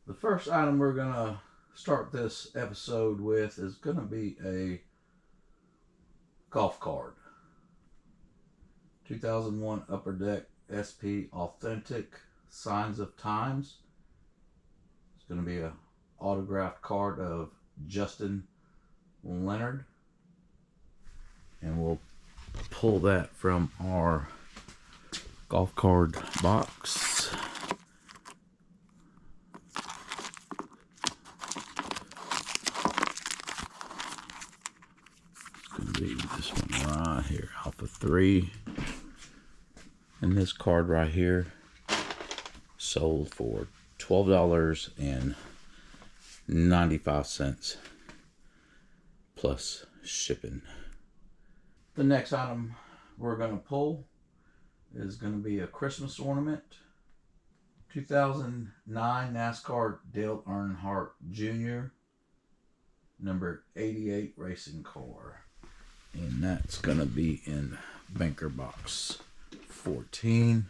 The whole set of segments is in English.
The first item we're going to start this episode with is going to be a golf card. 2001 Upper Deck SP Authentic Signs of Times. It's going to be an autographed card of Justin Leonard. And we'll pull that from our golf card box. It's going to be this one right here, Alpha 3. And this card right here sold for $12.95 plus shipping. The next item we're going to pull is going to be a Christmas ornament. 2009 NASCAR Dale Earnhardt Jr. number 88 racing car. And that's going to be in banker box 14.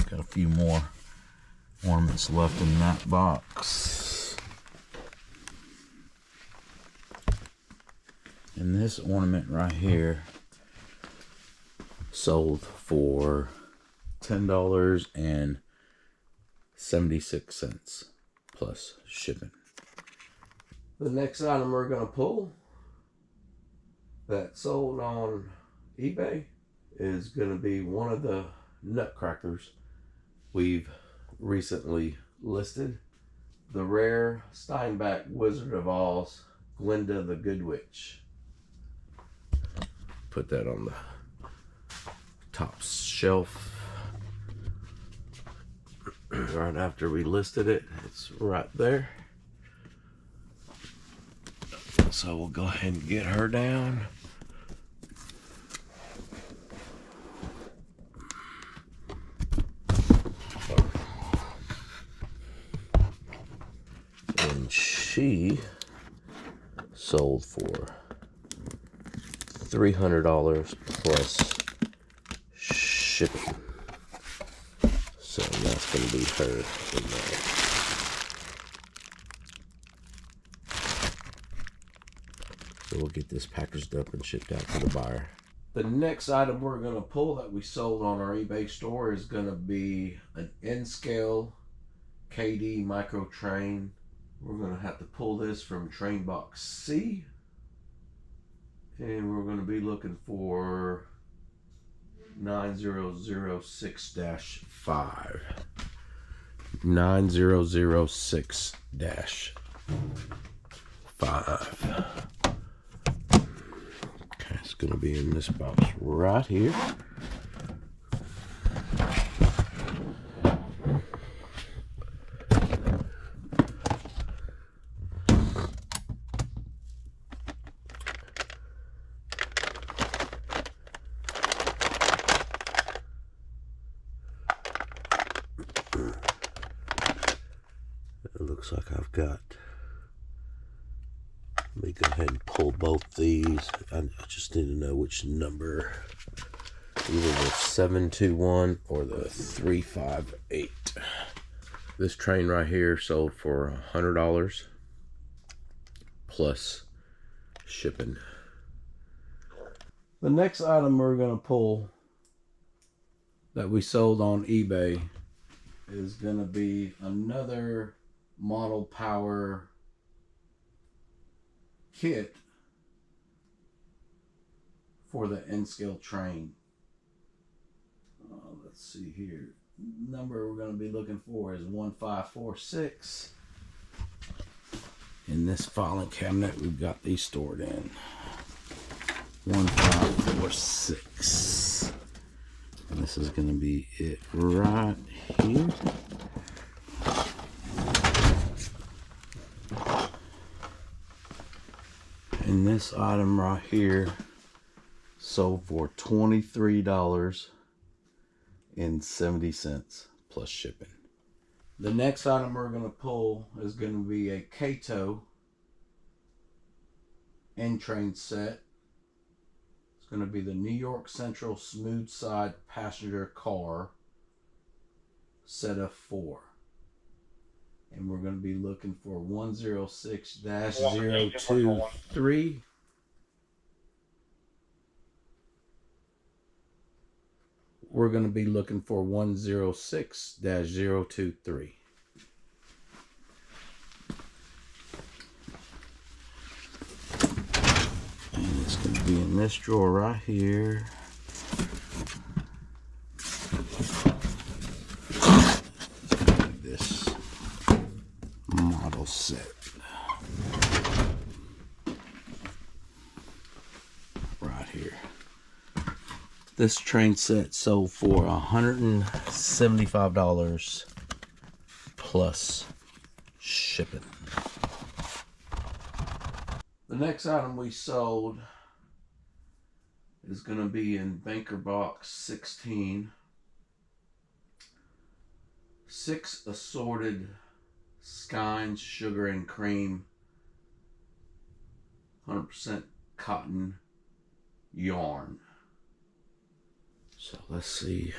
Got a few more ornaments left in that box. And this ornament right here sold for $10.76 plus shipping. The next item we're going to pull that sold on eBay is going to be one of the nutcrackers we've recently listed. The rare Steinbeck Wizard of Oz, Glinda the Good Witch. Put that on the top shelf. Right after we listed it, it's right there. So we'll go ahead and get her down. And she sold for $300 plus shipping. So that's going to be her in there. So we'll get this packaged up and shipped out to the buyer. The next item we're going to pull that we sold on our eBay store is going to be an N-scale KD micro train. We're going to have to pull this from train box C. And we're going to be looking for 9006-5. 9006-5. Okay, it's going to be in this box right here. It looks like I've got, let me go ahead and pull both these. I just need to know which number, either the 721 or the 358. This train right here sold for $100 plus shipping. The next item we're going to pull that we sold on eBay is going to be another model power kit for the N-scale train. Let's see here. Number we're going to be looking for is 1546. In this filing cabinet we've got these stored in. 1546. And this is going to be it right here. And this item right here sold for $23.70 plus shipping. The next item we're going to pull is going to be a Kato N train set. It's going to be the New York Central Smooth Side Passenger Car set of 4. And we're going to be looking for 106-023. We're going to be looking for 106-023. And it's going to be in this drawer right here. This model set. Right here. This train set sold for $175 plus shipping. The next item we sold is going to be in Banker Box 16. 6 assorted skeins, sugar and cream, 100% cotton yarn. So let's see.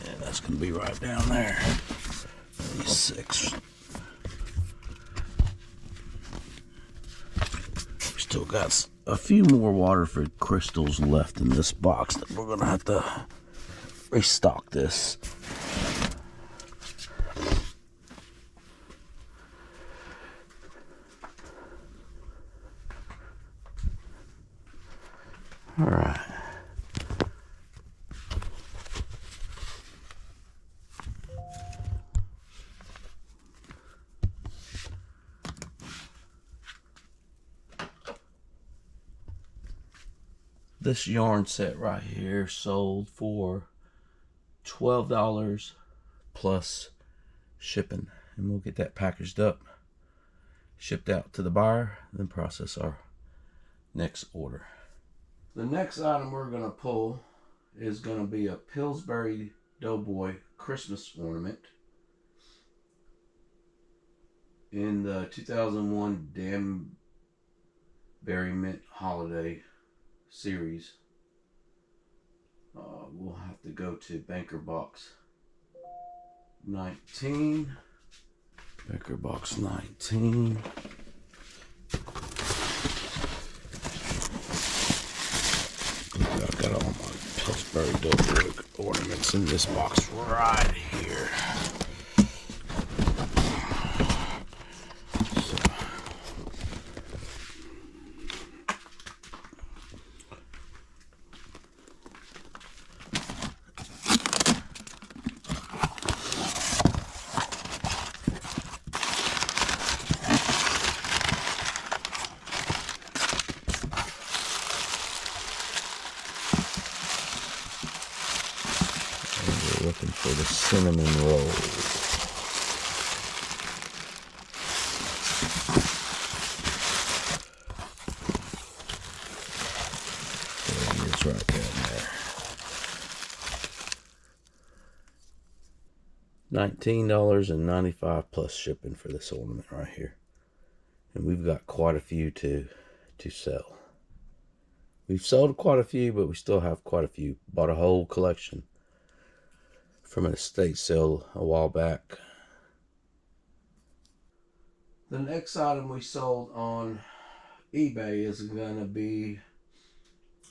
And that's going to be right down there. These 6. We still got a few more Waterford crystals left in this box that we're going to have to restock this. All right. This yarn set right here sold for $12 plus shipping. And we'll get that packaged up, shipped out to the buyer, then process our next order. The next item we're going to pull is going to be a Pillsbury Doughboy Christmas ornament in the 2001 Danbury Mint Holiday series. We'll have to go to Banker Box 19. Banker Box 19. I've got all my Pillsbury Doughboy ornaments in this box right here. Looking for the cinnamon roll. There it is right down there. $19.95 plus shipping for this ornament right here. And we've got quite a few to sell. We've sold quite a few, but we still have quite a few. Bought a whole collection from an estate sale a while back. The next item we sold on eBay is going to be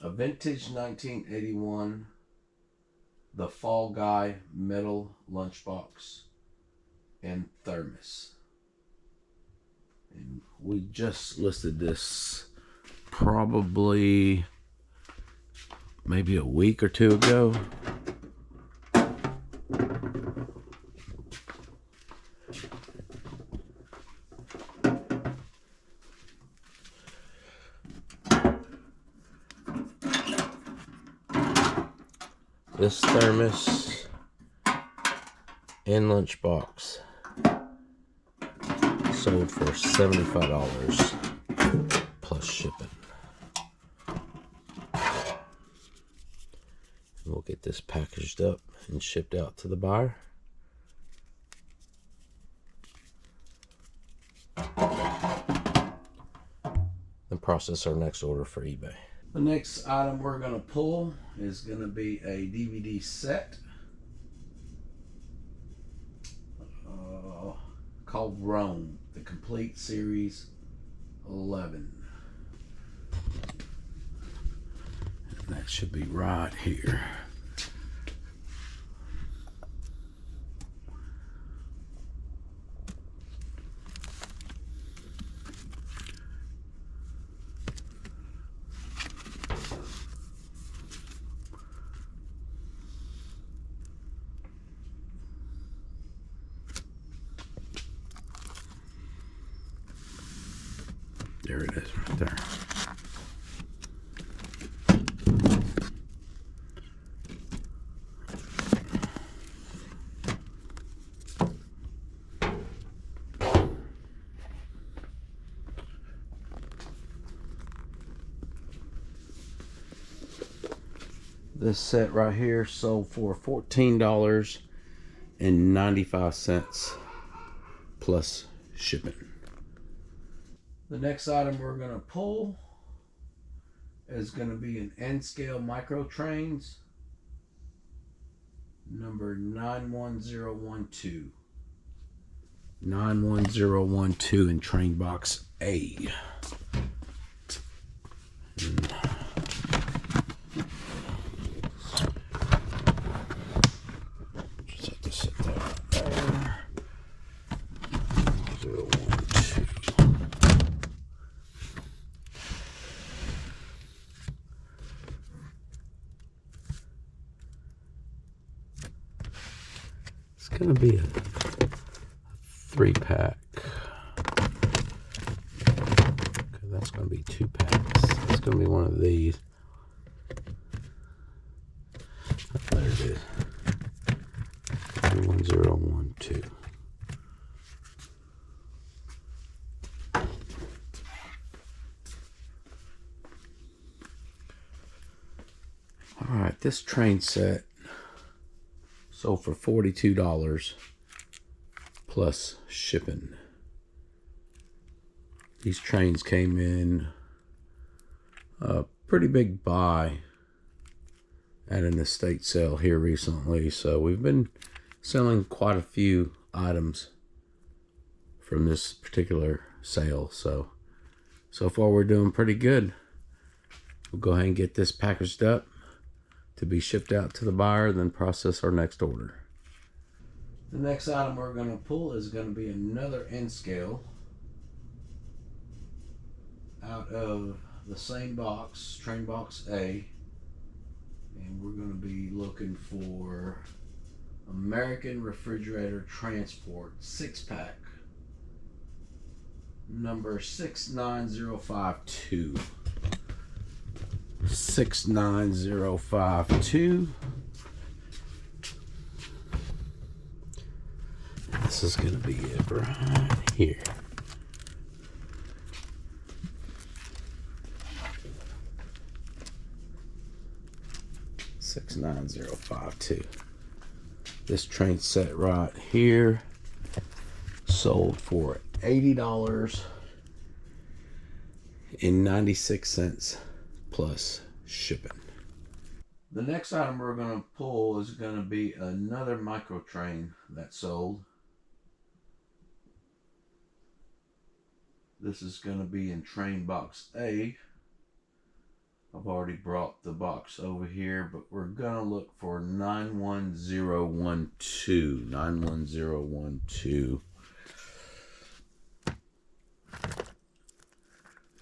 a vintage 1981 The Fall Guy metal lunchbox and thermos. And we just listed this probably maybe a week or 2 ago. This thermos and lunchbox sold for $75 plus shipping. We'll get this packaged up and shipped out to the buyer. process our next order for eBay. The next item we're going to pull is going to be a DVD set called Rome, the complete series 11. And that should be right here. There it is right there. This set right here sold for $14.95 plus shipping. The next item we're going to pull is going to be an N-scale micro trains number 91012. 91012 in train box A. Just have to set that right there. 012. It's going to be a 3-pack. Okay, that's going to be 2 packs. It's going to be one of these. There it is. 1012. All right, this train set sold for $42 plus shipping. These trains came in a pretty big buy at an estate sale here recently, so we've been selling quite a few items from this particular sale. So far we're doing pretty good. We'll go ahead and get this packaged up to be shipped out to the buyer, then process our next order. The next item we're going to pull is going to be another N-scale out of the same box, train box A, and we're going to be looking for American Refrigerator Transport 6-pack number 69052. 69052. This is going to be it right here. $69052. This train set right here sold for $80.96 plus shipping. The next item we're going to pull is going to be another micro train that sold. This is going to be in train box A. I've already brought the box over here, but we're going to look for 91012. 91012.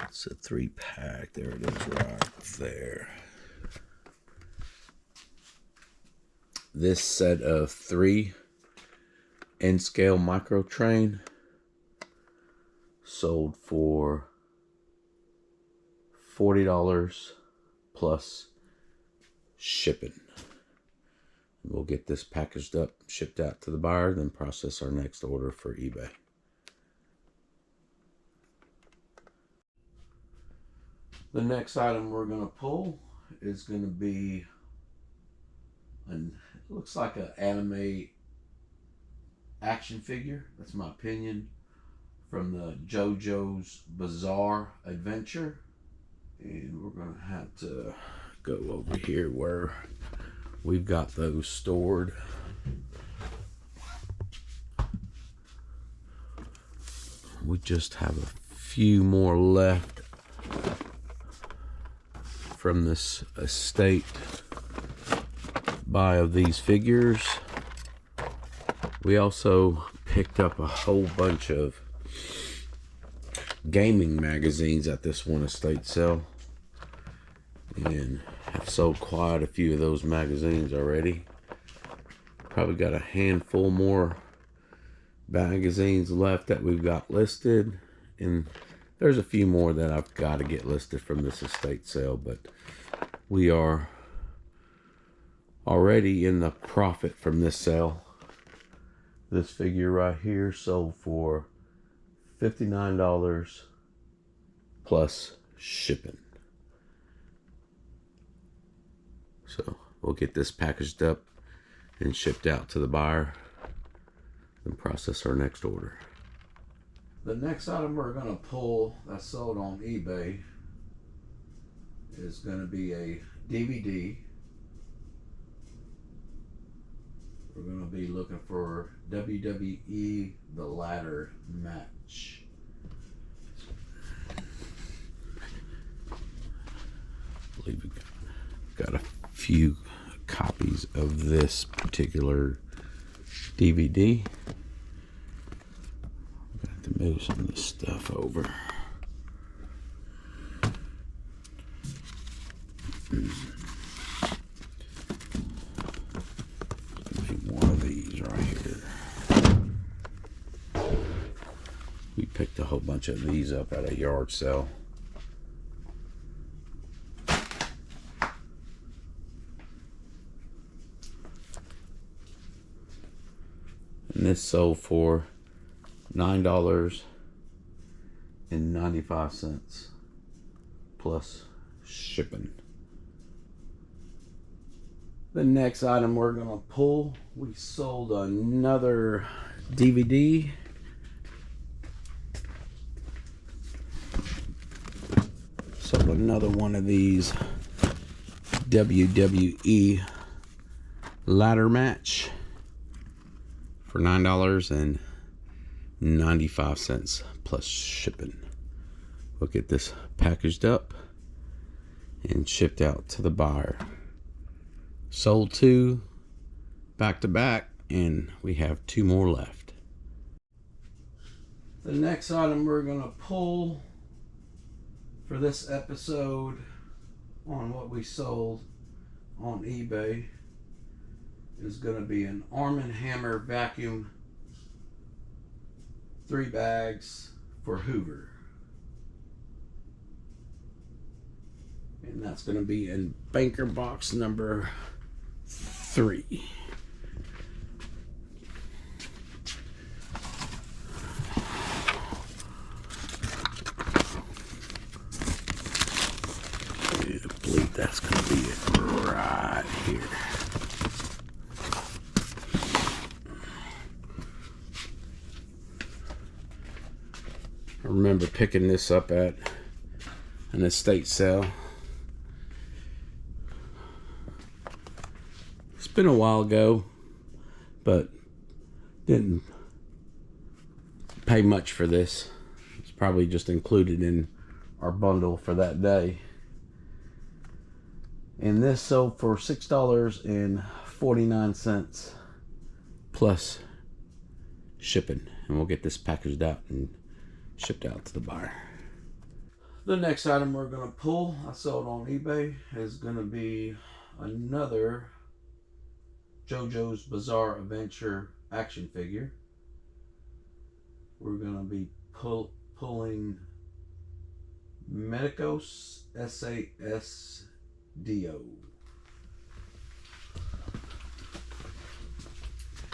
It's a 3-pack. There it is right there. This set of 3 N-scale micro train sold for $40 plus shipping. We'll get this packaged up, shipped out to the buyer, then process our next order for eBay. The next item we're going to pull is going to be it looks like an anime action figure. That's my opinion. From the JoJo's Bizarre Adventure. And we're gonna have to go over here where we've got those stored. We just have a few more left from this estate buy of these figures. We also picked up a whole bunch of gaming magazines at this one estate sale, and have sold quite a few of those magazines already. Probably got a handful more magazines left that we've got listed, and there's a few more that I've got to get listed from this estate sale, but we are already in the profit from this sale. This figure right here sold for $59 plus shipping. So we'll get this packaged up and shipped out to the buyer and process our next order. The next item we're going to pull that's sold on eBay is going to be a DVD. We're going to be looking for WWE The Ladder Match. I believe we got a few copies of this particular DVD. I'm going to have to move some of this stuff over. One of these right here. We picked a whole bunch of these up at a yard sale. And this sold for $9.95 plus shipping. The next item we're gonna pull, we sold another DVD. Sold another one of these WWE ladder match for $9.95 plus shipping. We'll get this packaged up and shipped out to the buyer. Sold 2 back to back, and we have 2 more left. The next item we're gonna pull for this episode on what we sold on eBay is gonna be an Arm & Hammer vacuum, 3 bags for Hoover. And that's gonna be in banker box number 3. I believe that's going to be it right here. I remember picking this up at an estate sale. It's been a while ago, but didn't pay much for this. It's probably just included in our bundle for that day. And this sold for $6.49 plus shipping. And we'll get this packaged out and shipped out to the buyer. The next item we're going to pull, I sold on eBay, is going to be another JoJo's Bizarre Adventure action figure. We're going to be pulling Medicos SASDO.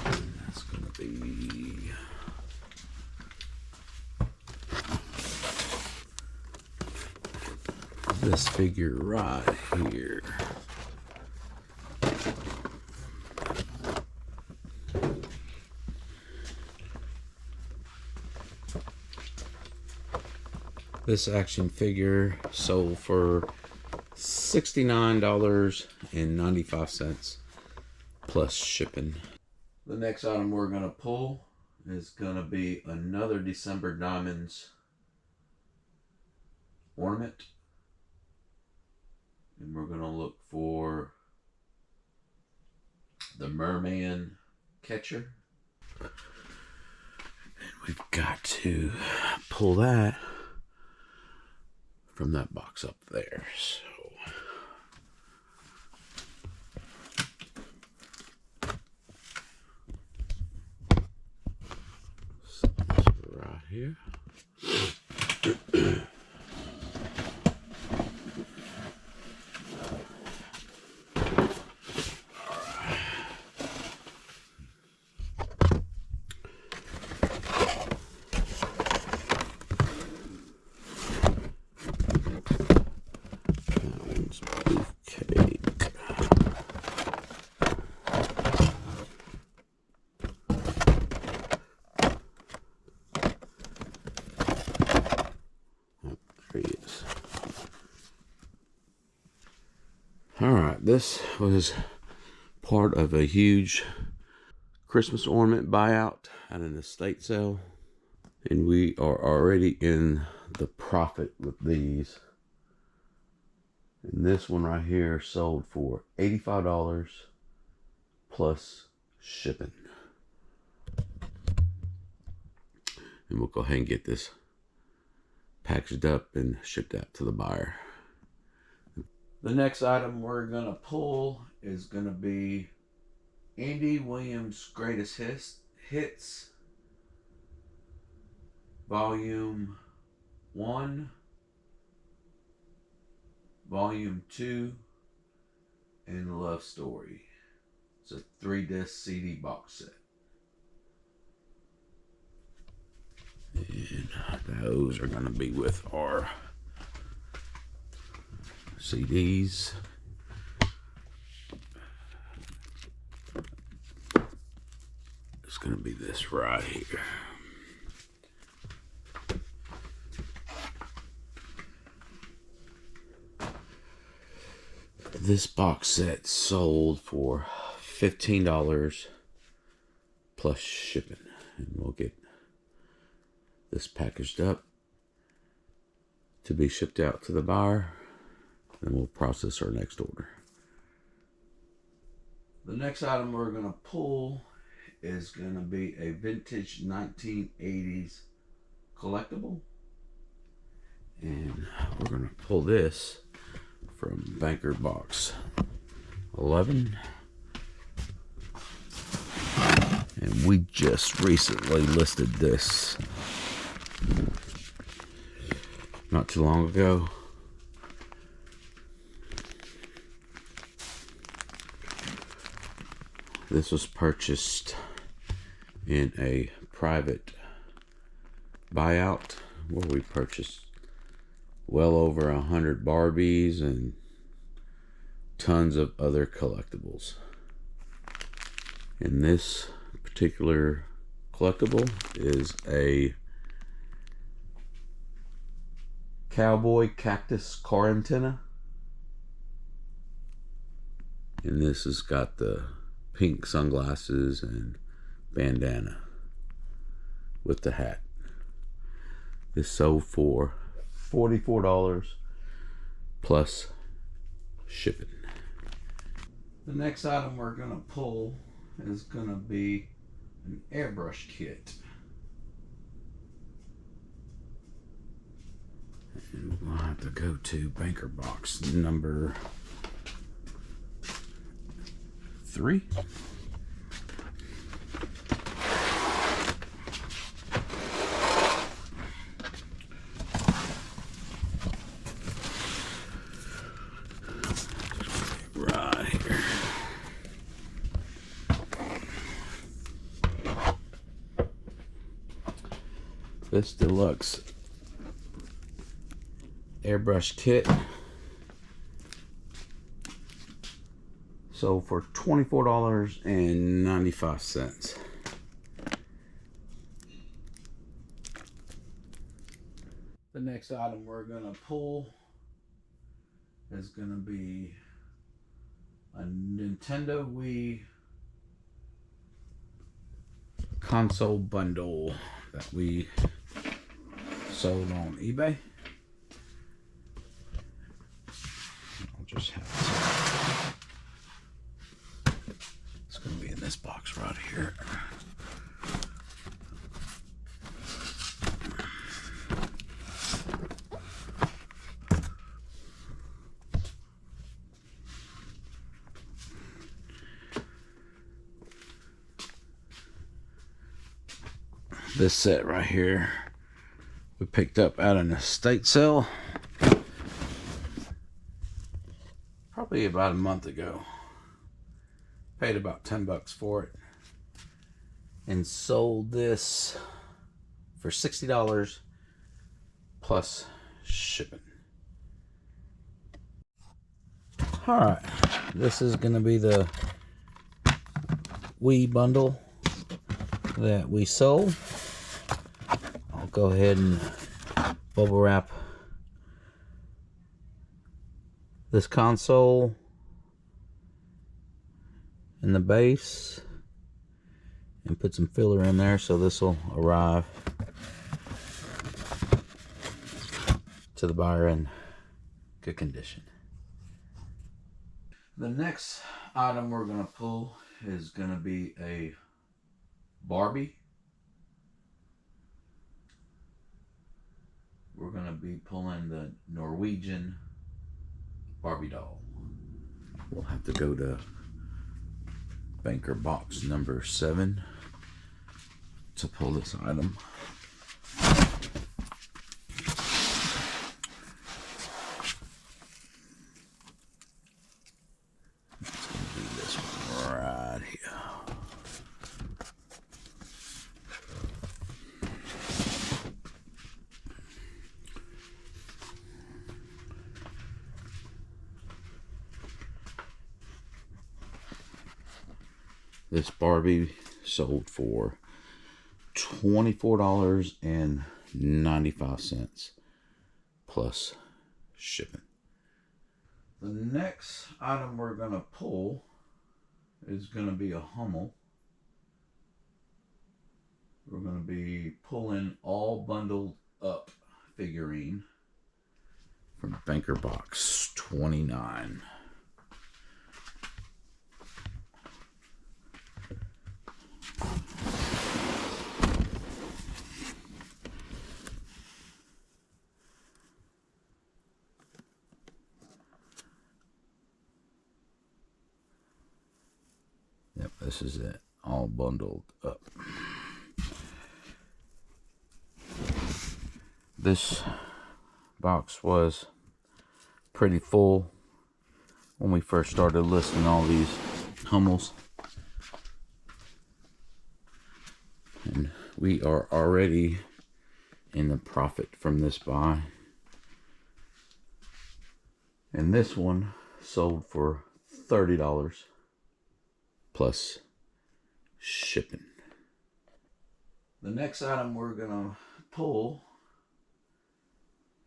And that's going to be this figure right here. This action figure sold for $69.95 plus shipping. The next item we're going to pull is going to be another December Diamonds ornament. And we're going to look for the Merman catcher. And we've got to pull that from that box up there. So right here. Alright, this was part of a huge Christmas ornament buyout at an estate sale. And we are already in the profit with these. And this one right here sold for $85 plus shipping. And we'll go ahead and get this packaged up and shipped out to the buyer. The next item we're going to pull is going to be Andy Williams' Greatest Hits, Volume 1, Volume 2, and Love Story. It's a 3-disc CD box set. And those are going to be with our CDs. It's going to be this right here. This box set sold for $15 plus shipping. And we'll get this packaged up to be shipped out to the buyer. And we'll process our next order. The next item we're going to pull is going to be a vintage 1980s collectible. And we're going to pull this from Banker Box 11. And we just recently listed this not too long ago. This was purchased in a private buyout where we purchased well over 100 Barbies and tons of other collectibles. And this particular collectible is a cowboy cactus car antenna. And this has got the pink sunglasses and bandana with the hat. This sold for $44 plus shipping. The next item we're going to pull is going to be an airbrush kit. And we'll have to go to Banker Box number 3. Right here. This deluxe airbrush kit sold for $24.95. The next item we're gonna pull is gonna be a Nintendo Wii console bundle that we sold on eBay. I'll just have to, it's gonna be in this box right here. This set right here we picked up at an estate sale probably about a month ago. Paid about 10 bucks for it and sold this for $60 plus shipping. Alright, this is gonna be the Wii bundle that we sold. I'll go ahead and bubble wrap this console in the base and put some filler in there so this will arrive to the buyer in good condition. The next item we're going to pull is going to be a Barbie. We're going to be pulling the Norwegian Barbie doll. We'll have to go to banker box number 7 to pull this item. It's going to be this one right here. This Barbie sold for $24.95 plus shipping. The next item we're going to pull is going to be a Hummel. We're going to be pulling all bundled up figurine from banker box 29. Yep, this is it, all bundled up. This box was pretty full when we first started listing all these Hummels. And we are already in the profit from this buy. And this one sold for $30 plus shipping. The next item we're gonna pull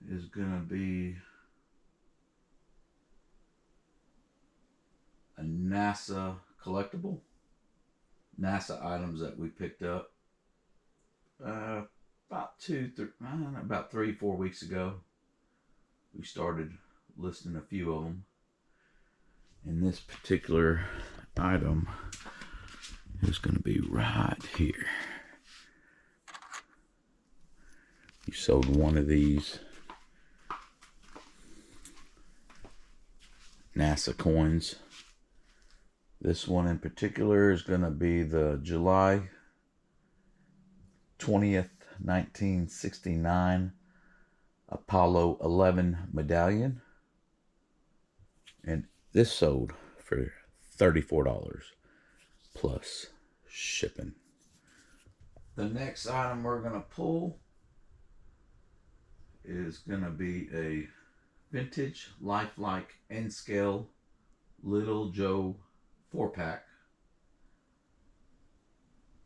is gonna be a NASA collectible. NASA items that we picked up about 3-4 weeks ago. We started listing a few of them. And this particular item is going to be right here. You sold one of these NASA coins. This one in particular is going to be the July 20th, 1969 Apollo 11 medallion. And this sold for $34 plus shipping. The next item we're going to pull is going to be a vintage lifelike N-scale Little Joe 4-pack.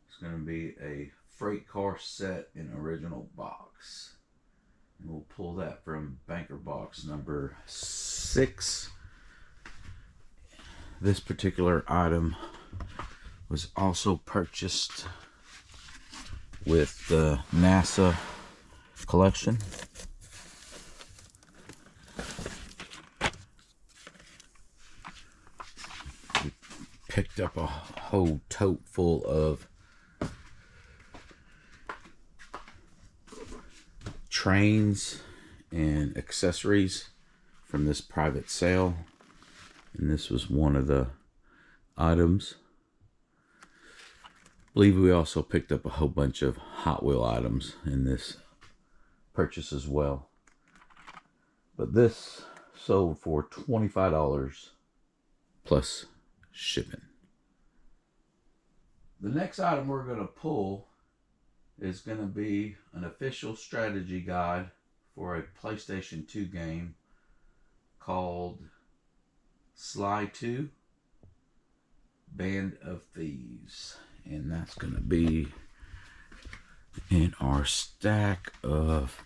It's going to be a freight car set in original box. And we'll pull that from banker box number 6. This particular item was also purchased with the NASA collection. We picked up a whole tote full of trains and accessories from this private sale, and this was one of the items. I believe we also picked up a whole bunch of Hot Wheel items in this purchase as well, but this sold for $25 plus shipping. The next item we're going to pull is going to be an official strategy guide for a PlayStation 2 game called Sly 2 Band of Thieves. And that's going to be in our stack of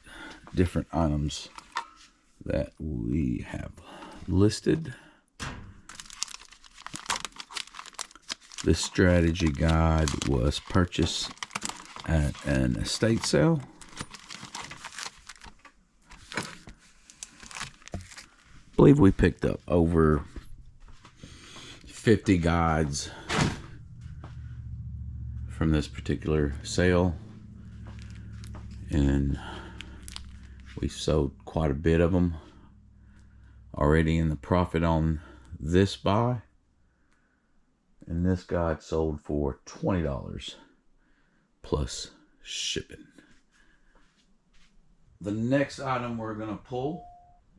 different items that we have listed. This strategy guide was purchased at an estate sale. I believe we picked up over 50 guides from this particular sale, and we sold quite a bit of them already in the profit on this buy, and this guide sold for $20 plus shipping. The next item we're going to pull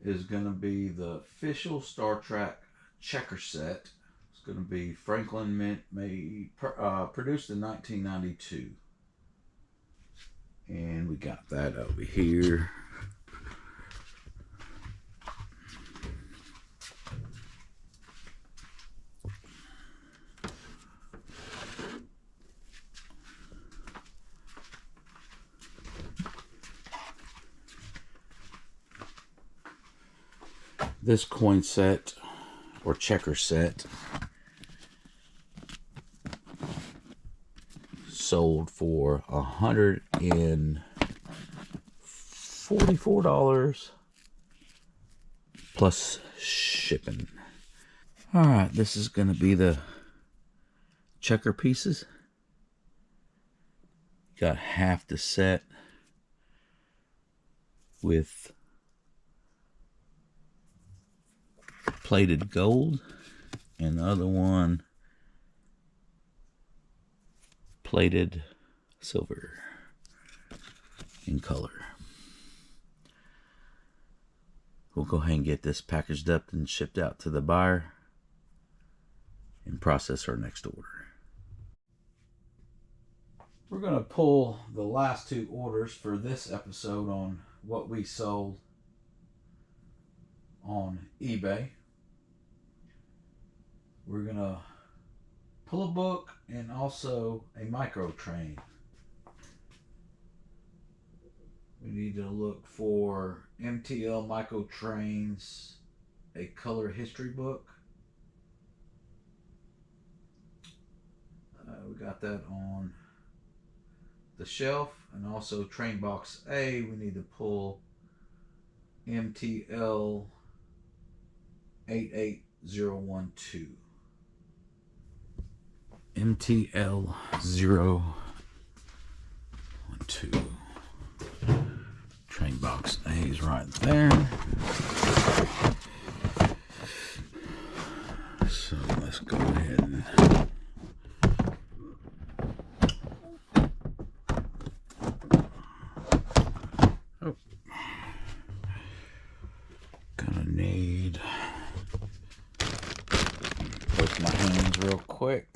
is going to be the official Star Trek checker set. It's going to be Franklin Mint, produced in 1992. And we got that over here. This coin set or checker set sold for $144 plus shipping. All right, this is going to be the checker pieces. Got half the set with plated gold, and the other one plated silver in color. We'll go ahead and get this packaged up and shipped out to the buyer and process our next order. We're going to pull the last 2 orders for this episode on what we sold on eBay. We're going to pull a book and also a micro train. We need to look for MTL micro trains, a color history book. We got that on the shelf. And also train box A, we need to pull MTL 88012. MTL 012. Train box A is right there. So let's go ahead and gonna need both my hands real quick.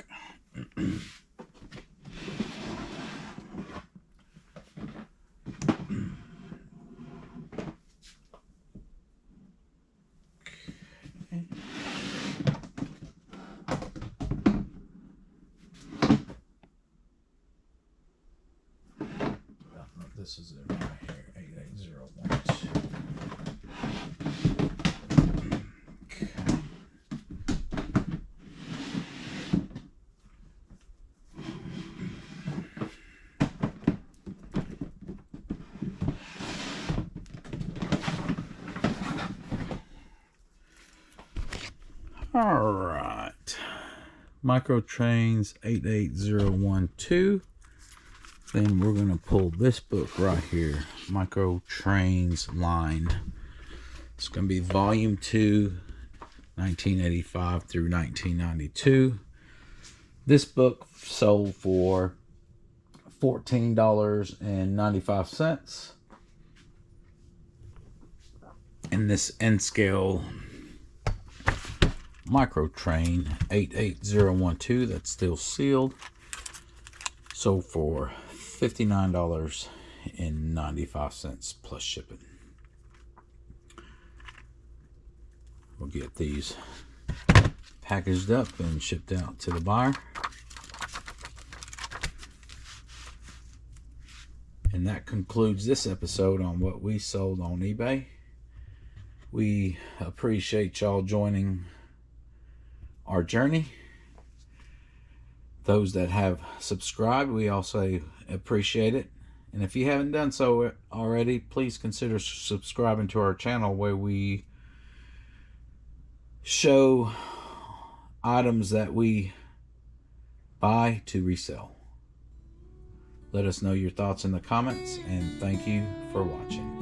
This is it right here, 88012. All right, Micro Trains 88012. Then we're going to pull this book right here, Micro Trains Line. It's going to be Volume 2, 1985 through 1992. This book sold for $14.95. And this N-scale Micro Train 88012 that's still sealed sold for $59.95 plus shipping. We'll get these packaged up and shipped out to the buyer. And that concludes this episode on what we sold on eBay. We appreciate y'all joining our journey. Those that have subscribed, we also appreciate it. And if you haven't done so already, please consider subscribing to our channel, where we show items that we buy to resell. Let us know your thoughts in the comments, and thank you for watching.